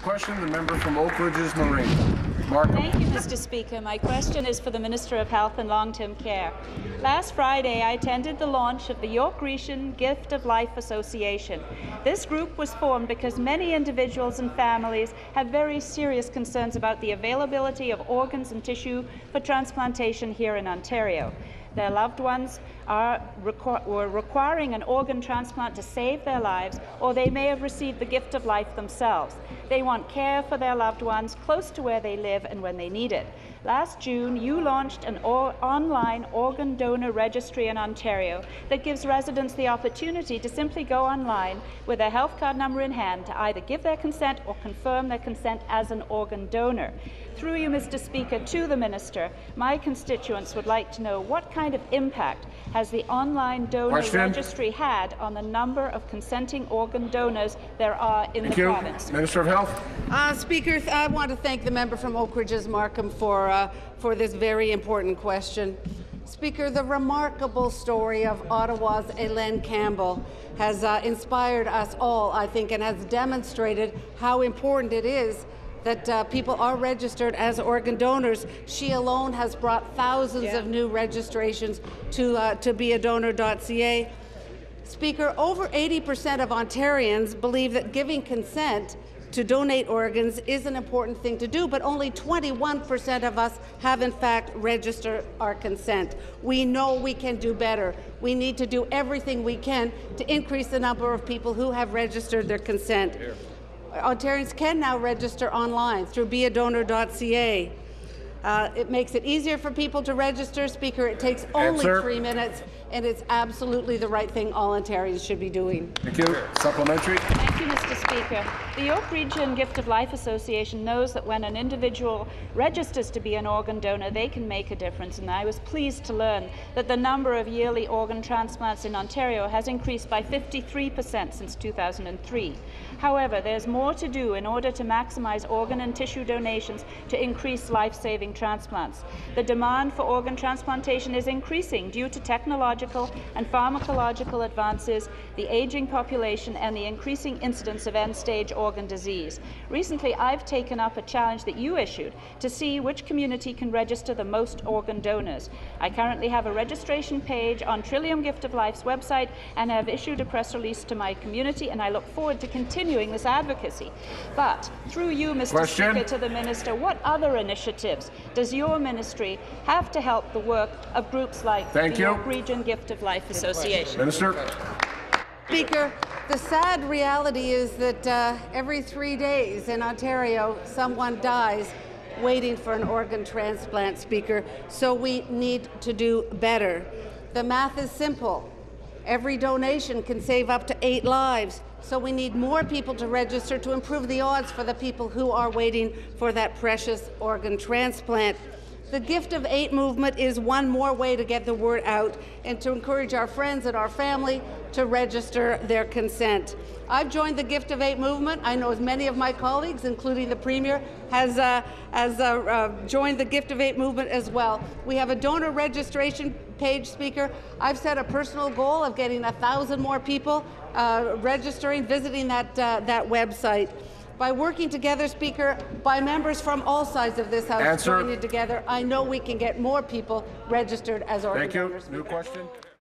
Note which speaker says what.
Speaker 1: Question, the member from Oak Ridges Marine. Markham.
Speaker 2: Thank you, Mr. Speaker. My question is for the Minister of Health and Long-Term Care. Last Friday, I attended the launch of the York Region Gift of Life Association. This group was formed because many individuals and families have very serious concerns about the availability of organs and tissue for transplantation here in Ontario. Their loved ones were requiring an organ transplant to save their lives, or they may have received the gift of life themselves. They want care for their loved ones close to where they live and when they need it. Last June, you launched an online organ donor registry in Ontario that gives residents the opportunity to simply go online with their health card number in hand to either give their consent or confirm their consent as an organ donor. Through you, Mr. Speaker, to the Minister, my constituents would like to know what kind of impact has the online donor registry had on the number of consenting organ donors there are in the province.
Speaker 1: Minister of Health.
Speaker 3: Speaker, I want to thank the member from Oak Ridges Markham for this very important question. Speaker, the remarkable story of Ottawa's Elaine Campbell has inspired us all, I think, and has demonstrated how important it is that people are registered as organ donors. She alone has brought thousands of new registrations to beadonor.ca. Speaker, over 80% of Ontarians believe that giving consent to donate organs is an important thing to do, but only 21% of us have in fact registered our consent. We know we can do better. We need to do everything we can to increase the number of people who have registered their consent. Ontarians can now register online through beadonor.ca. It makes it easier for people to register. Speaker, it takes only 3 minutes, and it's absolutely the right thing all Ontarians should be doing.
Speaker 1: Thank you. Supplementary.
Speaker 2: Thank you, Mr. Speaker. The York Region Gift of Life Association knows that when an individual registers to be an organ donor, they can make a difference, and I was pleased to learn that the number of yearly organ transplants in Ontario has increased by 53% since 2003. However, there's more to do in order to maximize organ and tissue donations to increase life-saving transplants. The demand for organ transplantation is increasing due to technological and pharmacological advances, the aging population, and the increasing incidence of end-stage organ disease. Recently, I've taken up a challenge that you issued to see which community can register the most organ donors. I currently have a registration page on Trillium Gift of Life's website and have issued a press release to my community, and I look forward to continuing this advocacy. But through you, Mr. Speaker, to the Minister, what other initiatives does your ministry have to help the work of groups like the York Region Gift of Life Association?
Speaker 1: Minister.
Speaker 3: Speaker, the sad reality is that every 3 days in Ontario, someone dies waiting for an organ transplant, Speaker, so we need to do better. The math is simple. Every donation can save up to 8 lives. So we need more people to register to improve the odds for the people who are waiting for that precious organ transplant. The Gift of 8 movement is one more way to get the word out and to encourage our friends and our family to register their consent. I've joined the Gift of 8 movement. I know as many of my colleagues, including the Premier, has joined the Gift of 8 movement as well. We have a donor registration page, Speaker. I've set a personal goal of getting 1,000 more people registering, visiting that website. By working together, Speaker, by members from all sides of this House joining together, I know we can get more people registered as organ donors.
Speaker 1: Thank you. New question.